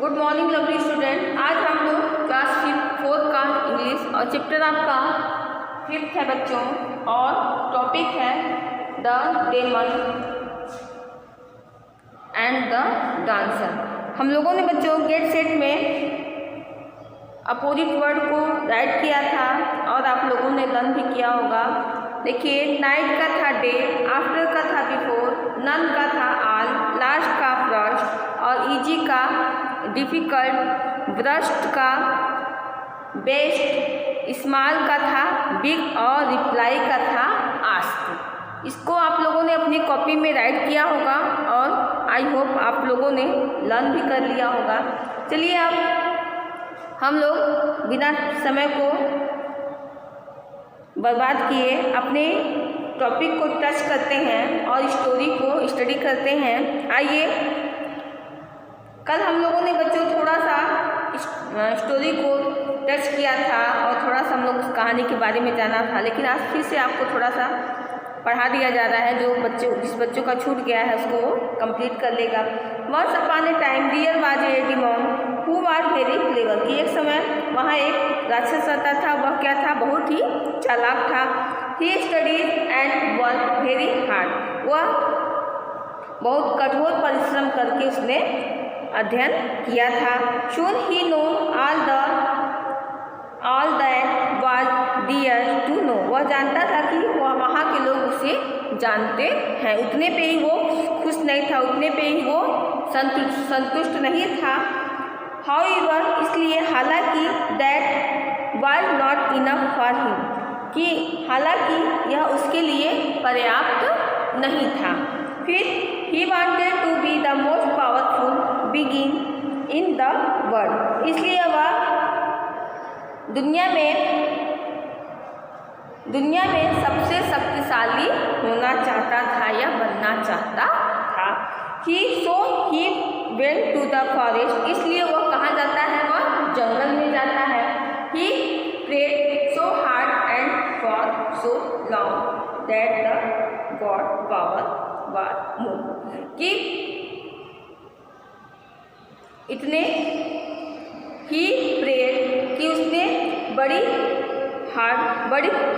Good morning lovely student. आज हम लोग क्लास 4 का इंग्लिश और चैप्टर आपका 5th है बच्चों, और टॉपिक है the demon and the dancer. हम लोगों ने बच्चों गेट सेट में अपोजिट वर्ड को राइट किया था और आप लोगों ने लर्न भी किया होगा। देखिए, नाइट का था डे, आफ्टर का था बिफोर, नन का था आल, लास्ट का फर्स्ट, और इजी का डिफ़िकल्ट, ब्रस्ट का बेस्ट, स्मॉल का था बिग, और रिप्लाई का था आस्क। इसको आप लोगों ने अपनी कॉपी में राइट किया होगा और आई होप आप लोगों ने लर्न भी कर लिया होगा। चलिए अब हम लोग बिना समय को बर्बाद किए अपने टॉपिक को टच करते हैं और स्टोरी को स्टडी करते हैं। आइए, कल हम लोगों ने बच्चों थोड़ा सा स्टोरी को टच किया था और थोड़ा सा हम लोग उस कहानी के बारे में जाना था, लेकिन आज फिर से आपको थोड़ा सा पढ़ा दिया जा रहा है। जिस बच्चों का छूट गया है उसको कंप्लीट कर लेगा। Once upon a time there was a demon who was very clever. कि एक समय वहाँ एक राक्षस रहता था, वह क्या था, बहुत ही चालाक था। He studies and work very hard. वह बहुत कठोर परिश्रम करके उसने अध्ययन किया था। Soon he know all that was there to know। वह जानता था कि वह वहाँ के लोग उसे जानते हैं। उतने पे ही वो खुश नहीं था, उतने पे ही वो संतुष्ट नहीं था। However, इसलिए हालांकि that was not enough for him। कि हालांकि यह उसके लिए पर्याप्त नहीं था। फिर he wanted to be the most powerful being in the world। इसलिए वह दुनिया में सबसे शक्तिशाली होना चाहता था या बनना चाहता था। he went to the forest। इसलिए वह कहाँ जाता है, वह जंगल में जाता है। he prayed so hard and for so long that the God power was moved। कि इतने ही प्रेयर कि उसने बड़ी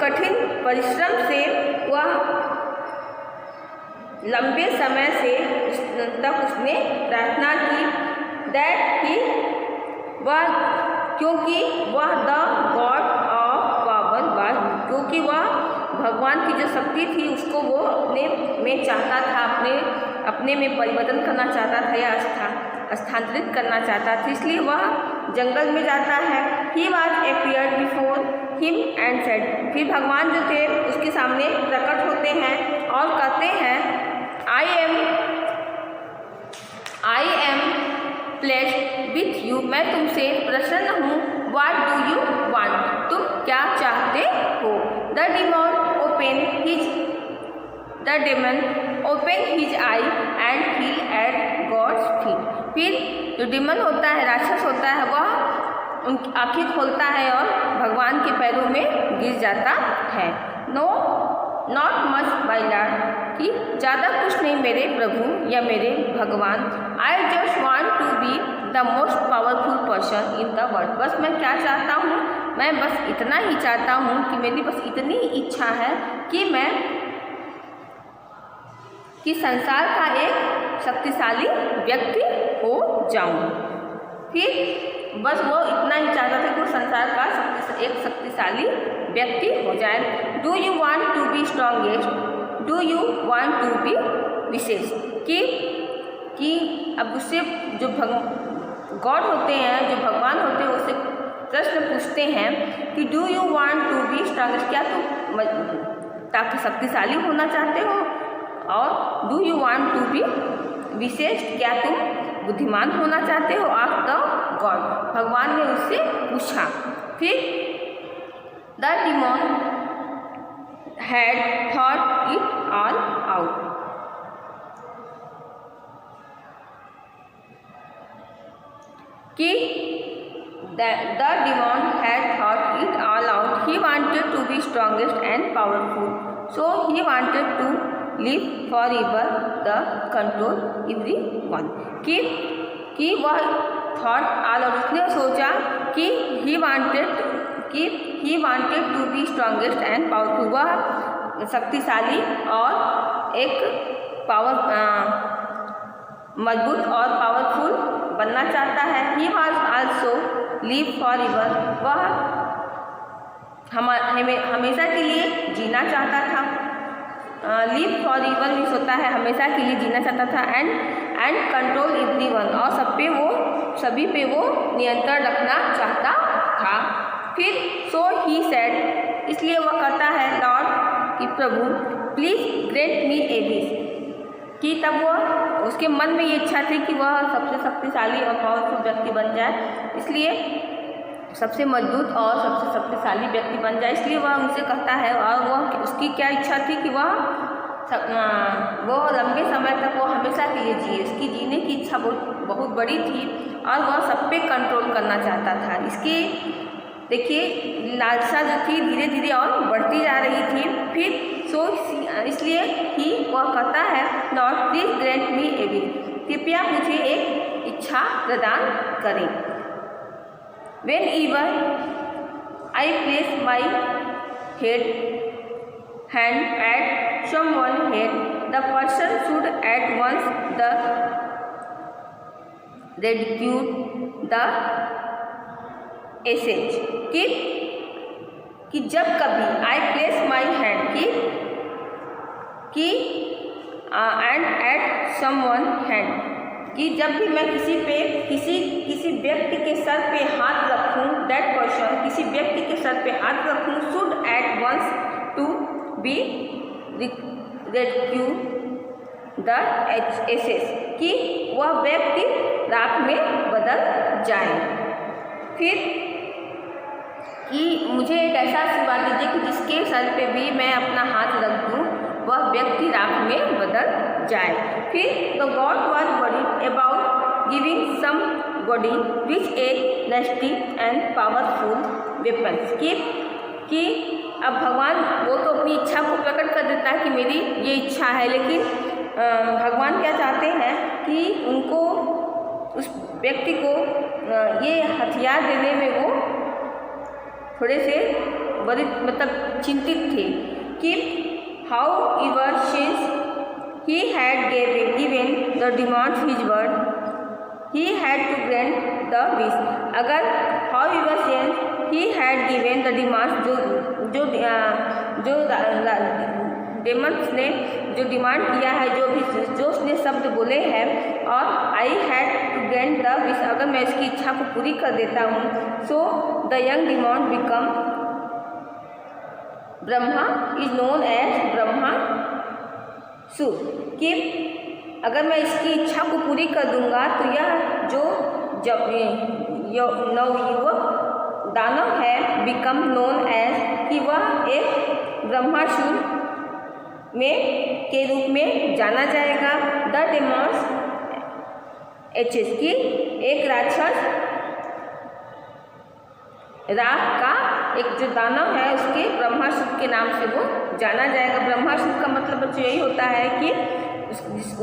कठिन परिश्रम से वह लंबे समय से तक उसने प्रार्थना की। दैट ही वह क्योंकि वह the God of power was, क्योंकि वह भगवान की जो शक्ति थी उसको वो अपने में चाहता था, अपने में परिवर्तन करना चाहता था या स्थानांतरित करना चाहता था। इसलिए वह जंगल में जाता है। He was appeared before him and said. फिर भगवान जो थे उसके सामने प्रकट होते हैं और कहते हैं, I am pleased with you. मैं तुमसे प्रसन्न हूँ। What do you want. तुम क्या चाहते हो। The demon open his eye and fell at God's feet. फिर जो डेमन होता है, राक्षस होता है, वह उनकी आँखें खोलता है और भगवान के पैरों में गिर जाता है। No not much my lord. कि ज़्यादा कुछ नहीं मेरे प्रभु या मेरे भगवान। I just want to be the most powerful person in the world. बस मैं क्या चाहता हूँ, मैं बस इतना ही चाहता हूँ कि मेरी बस इतनी इच्छा है कि मैं संसार का एक शक्तिशाली व्यक्ति हो जाऊं। फिर बस वो इतना ही चाहता था कि वो संसार का एक शक्तिशाली व्यक्ति हो जाए। Do you want to be strongest. Do you want to be विशेष। कि अब उससे जो गॉड होते हैं, जो भगवान होते हैं, उससे प्रश्न पूछते हैं कि do you want to be strongest. क्या तुम ताकि शक्तिशाली होना चाहते हो, और do you want to be विशेष, क्या तुम बुद्धिमान होना चाहते हो। आफ्टर द गॉड, भगवान ने उससे पूछा। फिर the demon had thought it all out. कि the demon had thought it all out. He wanted to be strongest and powerful, so he wanted to live forever the control every one. कि कि वह thought all, और उसने सोचा कि he wanted to be strongest and powerful, वह शक्तिशाली और एक मजबूत और पावरफुल बनना चाहता है। He was also live for ever, वह हमेशा के लिए जीना चाहता था। लिव फॉर एवर मीन्स होता है हमेशा के लिए जीना चाहता था। एंड कंट्रोल एवरीवन, और सभी पे वो नियंत्रण रखना चाहता था। फिर सो ही सेड, इसलिए वह कहता है लॉर्ड कि प्रभु please great me a wish, कि तब वह उसके मन में ये इच्छा थी कि वह सबसे शक्तिशाली और पावरफुल व्यक्ति बन जाए, इसलिए सबसे मजबूत और सबसे शक्तिशाली व्यक्ति बन जाए, इसलिए वह उनसे कहता है। और वह उसकी क्या इच्छा थी कि वह लंबे समय तक वो हमेशा के लिए जिए, उसकी जीने की इच्छा बहुत बड़ी थी और वह सब पे कंट्रोल करना चाहता था। इसकी देखिए लालसा जो थी धीरे धीरे और बढ़ती जा रही थी। फिर इसलिए ही वह कहता है lord please grant me a wish, कृपया मुझे एक इच्छा प्रदान करें। Whenever I place my hand at someone head, the person should at once reduce the ashes, कि जब कभी आई प्लेस माई हैंड की एंड एट समवन हैंड, कि जब भी मैं किसी व्यक्ति के सर पे हाथ रखूं, दैट पर्सन किसी व्यक्ति के सर पे हाथ रखूं, should at once to be reduce the ashes, कि वह व्यक्ति राख में बदल जाए। फिर कि मुझे एक ऐसा आशीर्वाद दीजिए कि जिसके सर पे भी मैं अपना हाथ रख दूँ वह व्यक्ति राख में बदल जाए। फिर the god was worried about giving somebody which a lusty and powerful weapons, कि अब भगवान वो तो अपनी इच्छा को प्रकट कर देता है कि मेरी ये इच्छा है, लेकिन भगवान क्या चाहते हैं कि उनको उस व्यक्ति को ये हथियार देने में वो थोड़े से बड़े चिंतित थे कि however since he had given the demand his word he had to grant the wish, अगर however since he had given the demand जो डेमंस ने जो डिमांड किया है, जो उसने शब्द बोले हैं, और I had to grant the wish, अगर मैं इसकी इच्छा को पूरी कर देता हूँ, so the young demand become Brahma is known as Brahmasur, कि अगर मैं इसकी इच्छा को पूरी कर दूंगा तो यह जो नवयुवक दानव है बिकम नोन एज, कि वह एक ब्रह्मासुर में के रूप में जाना जाएगा। द डेमॉन्स एचेस, की एक राक्षस राख का एक जो दानव है उसके ब्रह्मासुर के नाम से वो जाना जाएगा। ब्रह्मासुर का मतलब यही होता है कि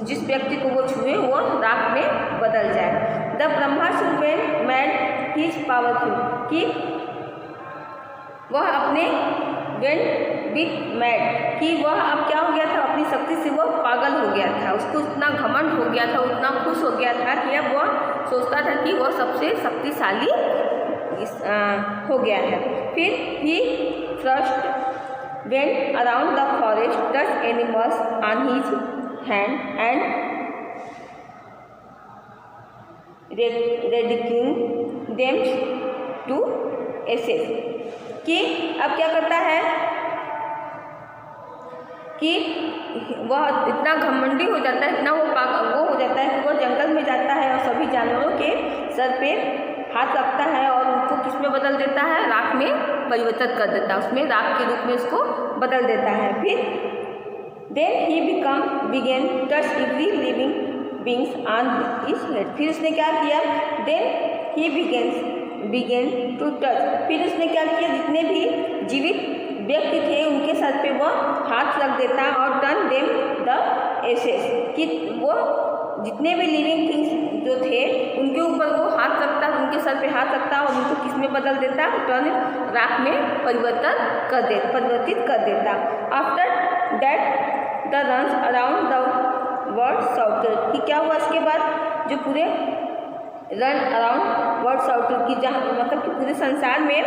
जिस व्यक्ति को वो छुए वो राख में बदल जाए। The Brahmasur when made his powerful, कि वह अपने वेन बिट मैड, कि वह अब क्या हो गया था, अपनी शक्ति से वह पागल हो गया था, उसको इतना घमंड हो गया था, उतना खुश हो गया था कि अब वह सोचता था कि वह सबसे शक्तिशाली हो गया है। फिर he first went around the forest, touch animals on his hand and ridicule them to ashes, कि अब क्या करता है कि वह इतना घमंडी हो जाता है, इतना वो हो जाता है कि वह जंगल में जाता है और सभी जानवरों के सर पे हाथ रखता है और उनको किस में बदल देता है, राख में परिवर्तित कर देता है, उसमें राख के रूप में उसको बदल देता है। फिर then he began touch every living beings on his head, फिर उसने क्या किया, then he began to touch, फिर उसने क्या किया, जितने भी जीवित व्यक्ति थे उनके सर पे वह हाथ रख देता और टर्न देम द एसेस, कि वो जितने भी लिविंग थिंग्स जो थे उनके ऊपर वो हाथ रखता, उनके सर पे हाथ रखता और उनको किस में बदल देता, टर्न राख में परिवर्तित कर देता। After that the runs around the world shouted, कि क्या हुआ इसके बाद जो पूरे रन अराउंड वर्ल्ड साउटेड की, जहाँ मतलब कि पूरे संसार में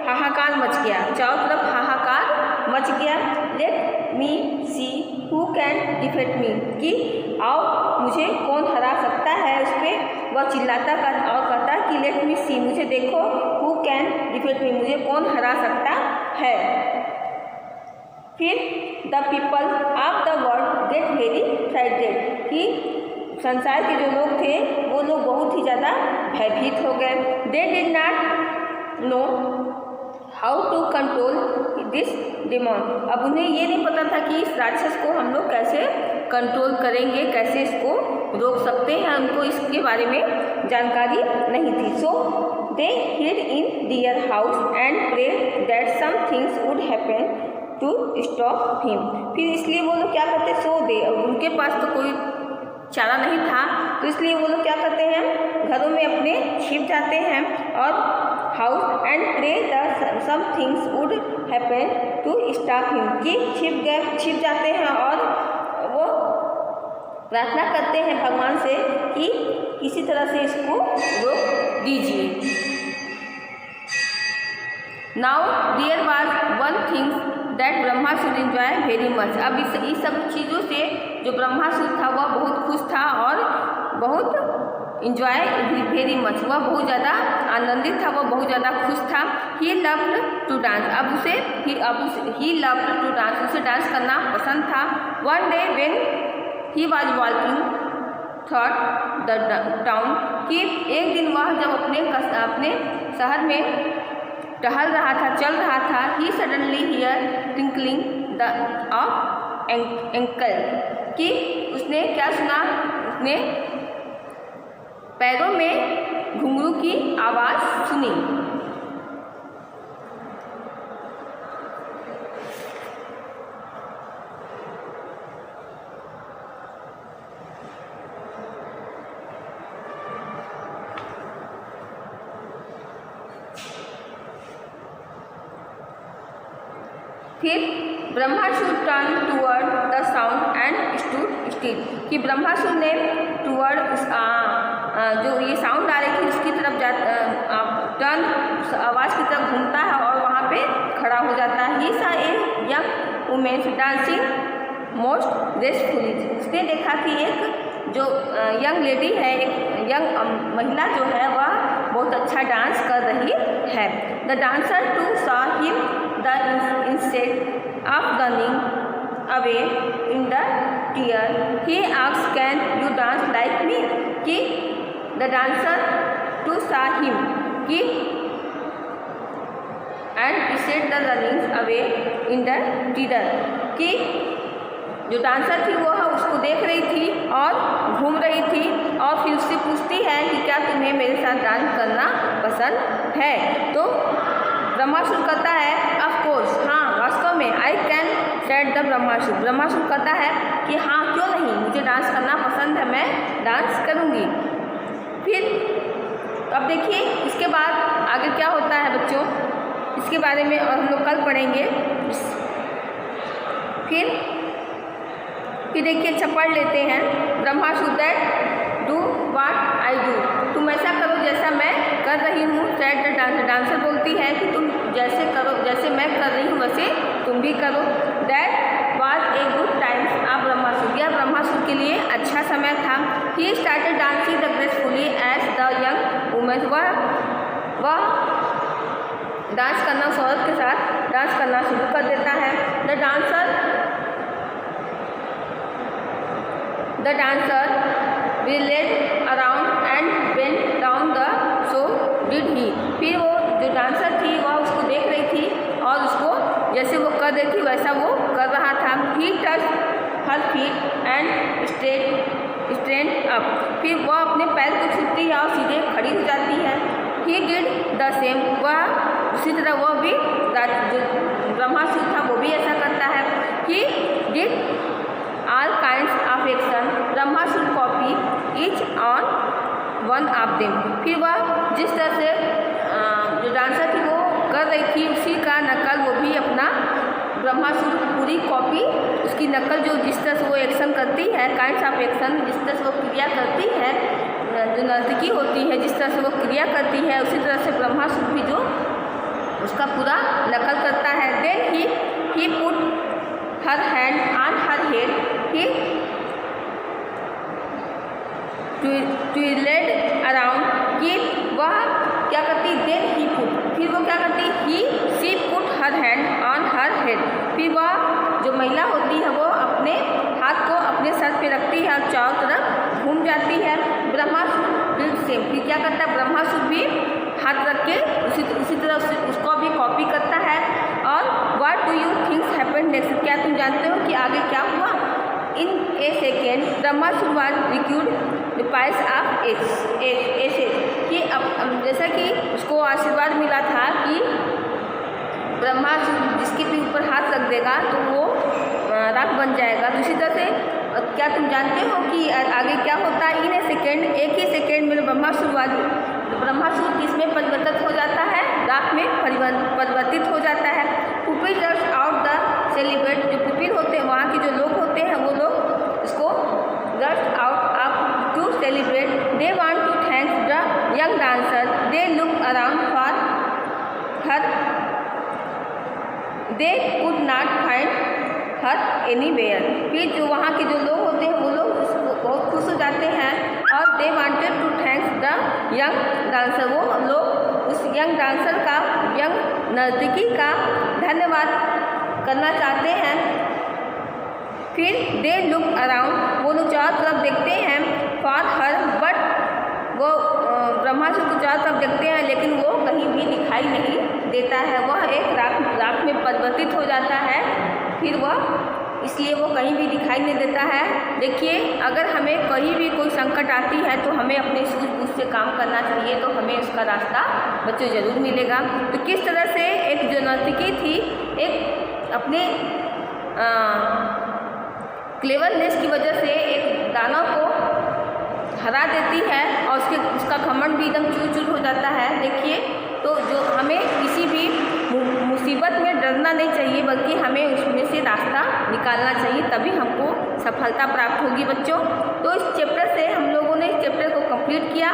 हाहाकार मच गया, चारों तरफ हाहाकार मच गया। Let me see who can defeat me, कि आओ मुझे कौन हरा सकता है, उस पर वह चिल्लाता और कहता कि लेट मी सी, मुझे देखो, हु कैन डिफीट मी, मुझे कौन हरा सकता है। फिर the people of the world get very frightened, कि संसार के जो लोग थे वो लोग बहुत ही ज़्यादा भयभीत हो गए। They did not know how to control this demon, अब उन्हें ये नहीं पता था कि इस राक्षस को हम लोग कैसे कंट्रोल करेंगे, कैसे इसको रोक सकते हैं, उनको इसके बारे में जानकारी नहीं थी। So they hid in their house and pray that some things would happen to stop him, फिर इसलिए वो लोग क्या करते, सो दे, उनके पास तो कोई चारा नहीं था, तो इसलिए वो लोग क्या करते हैं, घरों में अपने छिप जाते हैं और house and pray that some things would happen to stop him, कि छिप जाते हैं और वो प्रार्थना करते हैं भगवान से कि किसी तरह से इसको रोक दीजिए। Now there was one things that Brahmasur enjoy very much, अब इस सब चीज़ों से जो ब्रह्मासुर था वह बहुत खुश था और बहुत इंजॉय वेरी मच, वह बहुत ज़्यादा आनंदित था, वह बहुत ज़्यादा खुश था। He loved to dance, he loved to dance, उसे डांस करना पसंद था। One day when he was walking through the town, कि एक दिन वह जब अपने शहर में टहल रहा था, चल रहा था, he suddenly hear twinkling the of ankle, कि उसने क्या सुना, उसने पैरों में घुंघरू की आवाज़ सुनी। फिर Brahmasur turn toward the sound and stood still, कि ब्रह्मासुर ने टूवर्ड जो ये साउंड आ रही थी उसकी तरफ टर्न आवाज़ की तरफ घूमता है और वहाँ पे खड़ा हो जाता है। ही सा a young women dancing most gracefully, उसने देखा कि एक जो यंग लेडी है, एक यंग महिला जो है वह बहुत अच्छा डांस कर रही है। The dancer too saw him the instead of running away in the tear he asked can you dance like me, कि the dancer too saw him कि and instead the running away in the tear, कि जो dancer थी वो उसको देख रही थी और घूम रही थी और फिर उससे पूछती है कि क्या तुम्हें मेरे साथ डांस करना पसंद है। तो ब्रह्मासुर कहता है ऑफ कोर्स, हाँ वास्तव में, I can said the Brahmasur, Brahmasur कहता है कि हाँ क्यों नहीं, मुझे डांस करना पसंद है, मैं डांस करूँगी। फिर अब देखिए इसके बाद आगे क्या होता है बच्चों, इसके बारे में और हम लोग कल पढ़ेंगे। फिर देखिए अच्छा पढ़ लेते हैं। Brahmasur that do what I do, तुम ऐसा करो जैसा मैं कर रही हूँ। सैड द डांसर, डांसर बोलती है कि तुम जैसे करो, जैसे मैं कर रही हूँ वैसे तुम भी करो। That was a good times of Brahmasur, यह ब्रह्मासुर के लिए अच्छा समय था। He started dancing the gracefully as the young women, वह डांस करना, उस औरत के साथ डांस करना शुरू कर देता है। The dancer reeled around and went down the so did he, फिर वो जो डांसर थी वह उसको देख रही थी और उसको जैसे वो कर रही थी वैसा वो कर रहा था। He touched her feet and straightened up, फिर वह अपने पैर को छूती है और सीधे खड़ी हो जाती है। He did the same, वह उसी तरह वह भी जो ब्रह्मासुर था वो भी ऐसा करता है। He did all kinds of action, Brahmasur copy each on one of them. फिर वह जिस तरह से जो डांसर थी वो कर रही थी उसी का नकल वो भी अपना ब्रह्मासुर पूरी कॉपी उसकी नकल जो जिस तरह से वो एक्शन करती है, काइंड्स ऑफ एक्शन जिस तरह से वो क्रिया करती है, जो नर्तकी होती है जिस तरह से वो क्रिया करती है उसी तरह से ब्रह्मासुर भी जो उसका पूरा नकल करता है। Then he put her hand on her head, he twirled around कि वह क्या करती, देन ही पुट फिर वो क्या करती, she put her hand on her head, फिर वह जो महिला होती है वो अपने हाथ को अपने सर पे रखती है और चारों तरफ घूम जाती है। ब्रह्मासुर सेम, फिर क्या करता है ब्रह्मासुर भी हाथ रख के उसी तरह उसको भी कॉपी करता है। और what do you thinks happened next, क्या तुम जानते हो कि आगे क्या हुआ? In a second Brahmasur was reduced the pile of ashes, कि अब जैसा कि उसको आशीर्वाद मिला था कि ब्रह्मासुर जिसके भी ऊपर हाथ रख देगा तो वो राख बन जाएगा। दूसरी तरह से क्या तुम जानते हो कि आगे क्या होता है? इन ए सेकेंड, एक ही सेकेंड में ब्रह्मासुर किसमें परिवर्तित हो जाता है? राख में परिवर्तित हो जाता है। Pupil just out the celebrate, जो पुपिल होते हैं वहाँ के जो लोग होते हैं वो लोग इसको just out up to celebrate, they want to thanks the young dancer, they look around for her, they could not find her anywhere. फिर जो वहाँ के जो लोग होते हैं वो लोग बहुत खुश हो जाते हैं और they wanted to thanks the young dancer, वो लोग उस यंग डांसर का, यंग नर्तकी का धन्यवाद करना चाहते हैं। फिर दे लुक अराउंड, वो लोग चारों तरफ देखते हैं फॉर हर, बट वो ब्रह्मासुर को चारों तरफ देखते हैं लेकिन वो कहीं भी दिखाई नहीं देता है, वह एक राख में परिवर्तित हो जाता है। फिर वह इसलिए वो कहीं भी दिखाई नहीं देता है। देखिए, अगर हमें कहीं भी कोई संकट आती है तो हमें अपने सूझबूझ से काम करना चाहिए, तो हमें उसका रास्ता बच्चों ज़रूर मिलेगा। तो किस तरह से एक जो नर्तकी थी एक अपने क्लेवरनेस की वजह से एक दानव को हरा देती है और उसका घमंड भी एकदम चूर चूर हो जाता है। देखिए, तो जो हमें किसी भी मुसीबत में डरना नहीं चाहिए बल्कि हमें उसमें से रास्ता निकालना चाहिए, तभी हमको सफलता प्राप्त होगी बच्चों। तो इस चैप्टर से हम लोगों ने इस चैप्टर को कंप्लीट किया।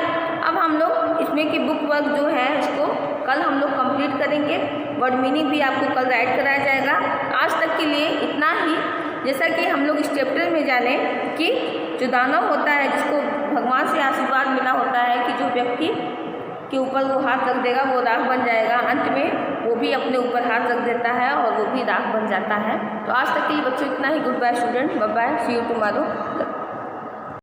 अब हम लोग इसमें की बुक वर्क जो है उसको कल हम लोग कंप्लीट करेंगे। वर्ड मीनिंग भी आपको कल राइट कराया जाएगा। आज तक के लिए इतना ही। जैसा कि हम लोग इस चैप्टर में जाने कि जो दानव होता है जिसको भगवान से आशीर्वाद मिला होता है कि जो व्यक्ति के ऊपर वो हाथ रख देगा वो राख बन जाएगा, अंत में वो भी अपने ऊपर हाथ रख देता है और वो भी राख बन जाता है। तो आज तक के लिए बच्चों इतना ही। Good bye student, bye bye, see you tomorrow.